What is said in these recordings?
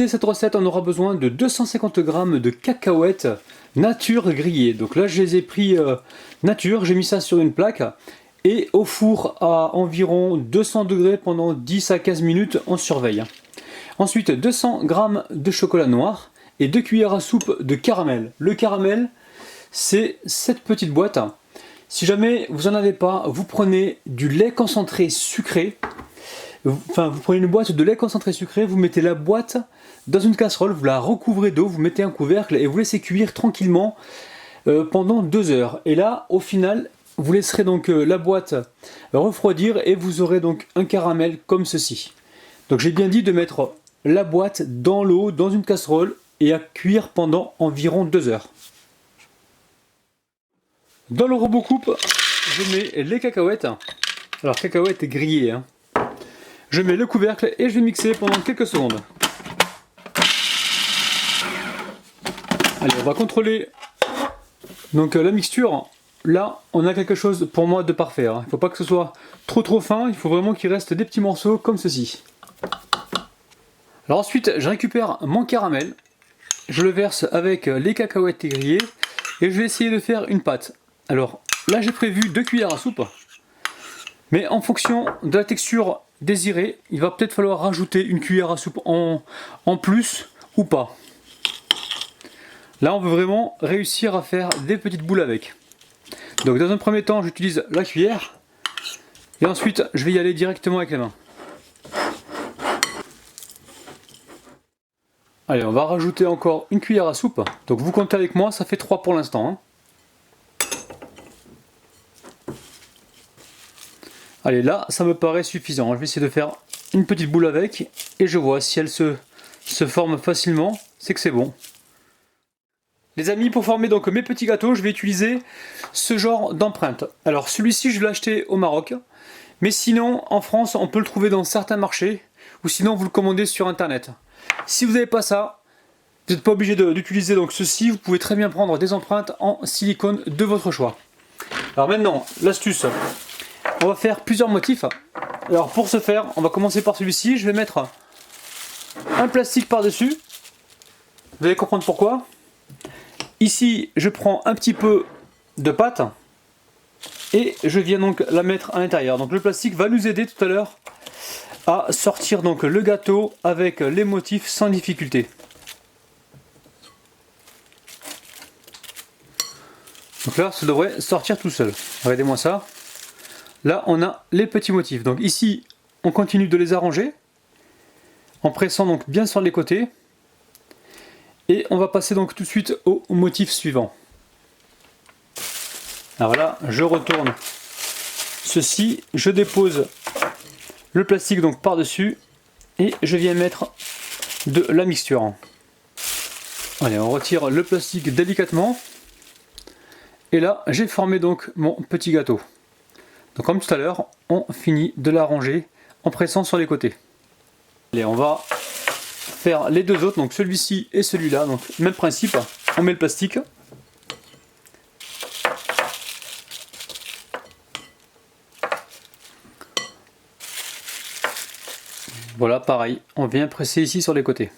Pour cette recette, on aura besoin de 250 g de cacahuètes nature grillées. Donc là, je les ai pris nature, j'ai mis ça sur une plaque et au four à environ 200 degrés pendant 10 à 15 minutes, on surveille. Ensuite, 200 g de chocolat noir et 2 cuillères à soupe de caramel. Le caramel, c'est cette petite boîte. Si jamais vous n'en avez pas, vous prenez du lait concentré sucré. Enfin, vous prenez une boîte de lait concentré sucré, vous mettez la boîte dans une casserole, vous la recouvrez d'eau, vous mettez un couvercle et vous laissez cuire tranquillement pendant 2 heures. Et là, au final, vous laisserez donc la boîte refroidir et vous aurez donc un caramel comme ceci. Donc j'ai bien dit de mettre la boîte dans l'eau, dans une casserole et à cuire pendant environ 2 heures. Dans le robot coupe, je mets les cacahuètes. Alors cacahuètes grillées, hein. Je mets le couvercle et je vais mixer pendant quelques secondes. Allez, on va contrôler donc la mixture. Là, on a quelque chose pour moi de parfait, hein. Il ne faut pas que ce soit trop fin, il faut vraiment qu'il reste des petits morceaux comme ceci. Alors ensuite, je récupère mon caramel, je le verse avec les cacahuètes grillées et je vais essayer de faire une pâte. Alors là, j'ai prévu 2 cuillères à soupe, mais en fonction de la texture désirée, il va peut-être falloir rajouter une cuillère à soupe en plus ou pas. Là, on veut vraiment réussir à faire des petites boules avec. Donc dans un premier temps, j'utilise la cuillère et ensuite, je vais y aller directement avec les mains. Allez, on va rajouter encore une cuillère à soupe. Donc vous comptez avec moi, ça fait 3 pour l'instant, hein. Allez, là, ça me paraît suffisant. Je vais essayer de faire une petite boule avec et je vois si elle se forme facilement, c'est que c'est bon. Les amis, pour former donc mes petits gâteaux, je vais utiliser ce genre d'empreinte. Alors celui-ci, je l'ai acheté au Maroc, mais sinon, en France, on peut le trouver dans certains marchés ou sinon vous le commandez sur internet. Si vous n'avez pas ça, vous n'êtes pas obligé d'utiliser donc ceci, vous pouvez très bien prendre des empreintes en silicone de votre choix. Alors maintenant, l'astuce. On va faire plusieurs motifs. Alors pour ce faire, on va commencer par celui-ci. Je vais mettre un plastique par-dessus. Vous allez comprendre pourquoi. Ici, je prends un petit peu de pâte et je viens donc la mettre à l'intérieur. Donc le plastique va nous aider tout à l'heure à sortir donc le gâteau avec les motifs sans difficulté. Donc là, ça devrait sortir tout seul. Regardez-moi ça. Là, on a les petits motifs. Donc ici, on continue de les arranger en pressant donc bien sur les côtés. Et on va passer donc tout de suite au motif suivant. Alors voilà, je retourne ceci, je dépose le plastique donc par-dessus et je viens mettre de la mixture. Allez, on retire le plastique délicatement. Et là, j'ai formé donc mon petit gâteau. Donc comme tout à l'heure, on finit de l'arranger en pressant sur les côtés. Allez, on va faire les deux autres, donc celui-ci et celui-là. Donc même principe, on met le plastique. Voilà, pareil, on vient presser ici sur les côtés.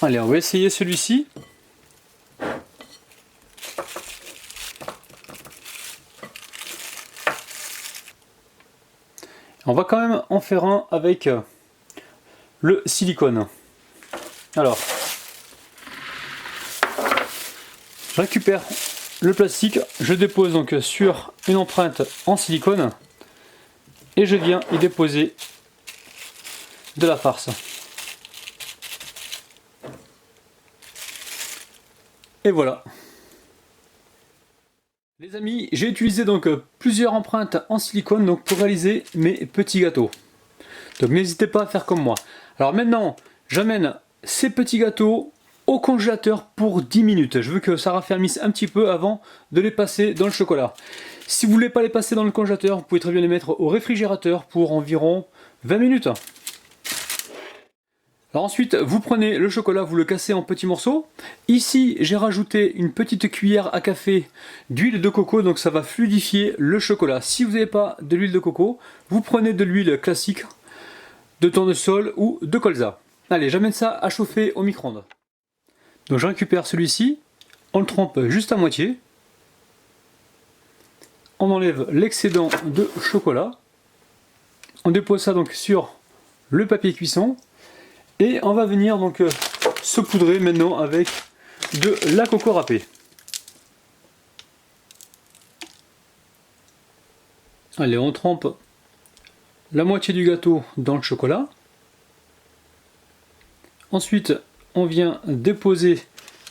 Allez, on va essayer celui-ci. On va quand même en faire un avec le silicone. Alors, je récupère le plastique, je dépose donc sur une empreinte en silicone et je viens y déposer de la farce. Et voilà. Les amis, j'ai utilisé donc plusieurs empreintes en silicone donc pour réaliser mes petits gâteaux. Donc n'hésitez pas à faire comme moi. Alors maintenant, j'amène ces petits gâteaux au congélateur pour 10 minutes. Je veux que ça raffermisse un petit peu avant de les passer dans le chocolat. Si vous ne voulez pas les passer dans le congélateur, vous pouvez très bien les mettre au réfrigérateur pour environ 20 minutes. Alors ensuite, vous prenez le chocolat, vous le cassez en petits morceaux. Ici, j'ai rajouté une petite cuillère à café d'huile de coco, donc ça va fluidifier le chocolat. Si vous n'avez pas de l'huile de coco, vous prenez de l'huile classique. de tournesol ou de colza. Allez, j'amène ça à chauffer au micro-ondes. Donc je récupère celui-ci, on le trempe juste à moitié. On enlève l'excédent de chocolat. On dépose ça donc sur le papier cuisson. Et on va venir donc saupoudrer maintenant avec de la coco râpée. Allez, on trempe la moitié du gâteau dans le chocolat. Ensuite, on vient déposer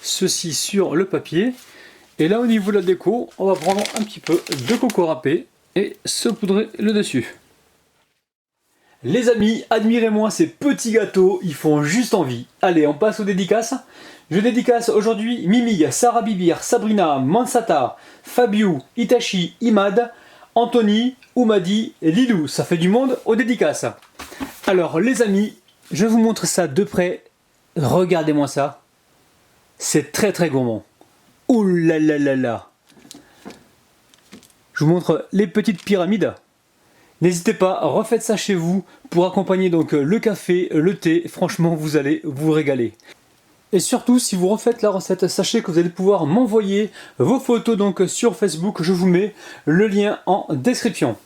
ceci sur le papier. Et là, au niveau de la déco, on va prendre un petit peu de coco râpé et saupoudrer le dessus. Les amis, admirez-moi ces petits gâteaux, ils font juste envie. Allez, on passe aux dédicaces. Je dédicace aujourd'hui Mimi, Sarah Bibir, Sabrina, Mansata, Fabiou, Itachi, Imad, Anthony, Oumadi et Lilou. Ça fait du monde aux dédicaces. Alors les amis, je vous montre ça de près. Regardez-moi ça. C'est très très gourmand. Ouh là là là là. Je vous montre les petites pyramides. N'hésitez pas, refaites ça chez vous pour accompagner donc le café, le thé. Franchement, vous allez vous régaler. Et surtout, si vous refaites la recette, sachez que vous allez pouvoir m'envoyer vos photos donc sur Facebook. Je vous mets le lien en description.